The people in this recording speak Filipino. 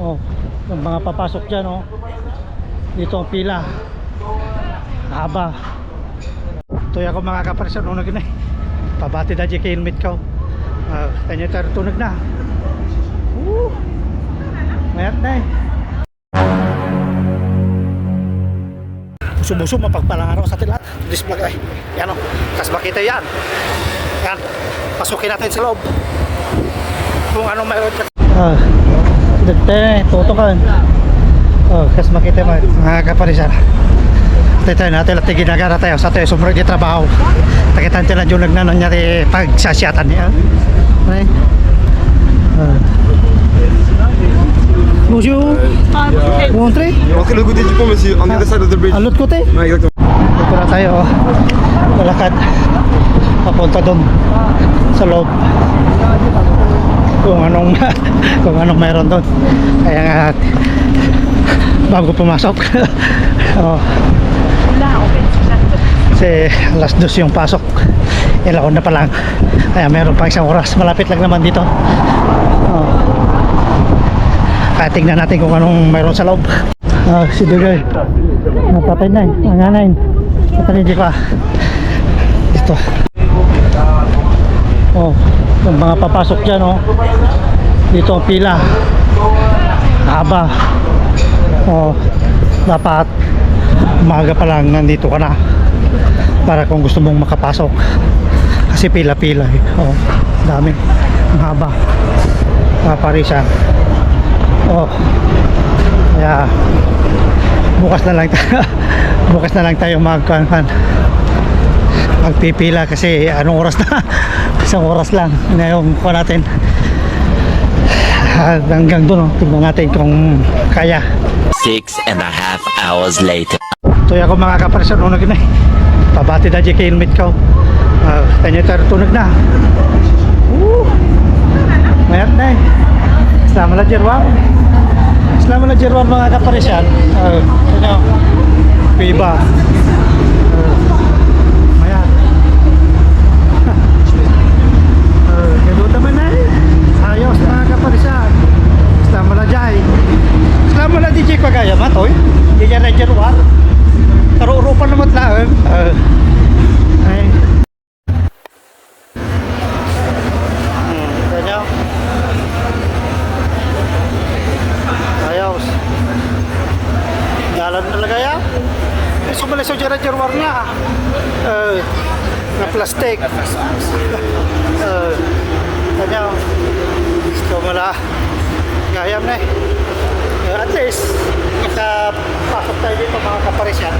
Oh, yung mga papasok dyan, oh. Dito ang pila. Haba. Ito ako mga kaparisa, unag na eh. Pabati na dyan kay helmet ko. Kanya tayo tunog na. Mayat na eh. Buso-buso mapagpalang araw sa atin lahat. This vlog ay. Yan o. Kas makita yan. Yan. Pasukin natin sa loob. Kung anong mayroon dyan. Dagte, tutukan. Kas makita mo. Mga kaparisa. Tayo natin at ginagara tayo sa tayo sumurag di trabaho. Takitan sila yung nagnanon niya pagsasyatan niya. Okay. Bonjour. Vous entrez? Entrez le côté du pont, monsieur. On est de side of the bridge. À l'autre côté? Ouais, exactement. Dito na tayo, oh. Malakad. Papunta doon sa loob. Kung anong mayroon doon. Kaya nga bago pumasok. Oh. Kasi alas 2 yung pasok. Ilaon na pa lang. Kaya meron pa isang oras. Malapit lang naman dito. Oh. Kaya tingnan natin kung anong mayroon sa loob. Si Dugay napatay na eh. Nanganain. Natanidi pa. Dito. Oh, yung mga papasok dyan, oh. Dito ang pila. Haba. Oh, dapat umaga pa lang nandito ka na para kung gusto mong makapasok. Kasi pila-pila eh. Oh, dami. Ang haba. Parisa. Oh. Kaya bukas na lang bukas na lang tayo magpipila kasi anong oras na. Isang oras lang ngayon ko natin hanggang doon, oh. Tignan natin kung kaya. 6.5 hours later. Ito ako mga kaparisa, unag na eh. Pabati na dyan kay helmet ko. Kanya tayo tunog na. Mayat na eh. Selamat la Jerwan. Selamat la Jerwan mga kaparisan. Kanya Piba. Mayat. Gado naman na eh. Ayos mga kaparisan. Selamat la Jai. Selamat la DJ Pagaya matoy. Diyan na Jerwan. Karurupan naman lang. Ay. Ganyan. Ayos. Jalan talaga yan. Sumali sa jar-jar na. Na plastic. Ganyan. Sumala. Gayam na eh. At least, nakapasok tayo dito mga kaparisyan.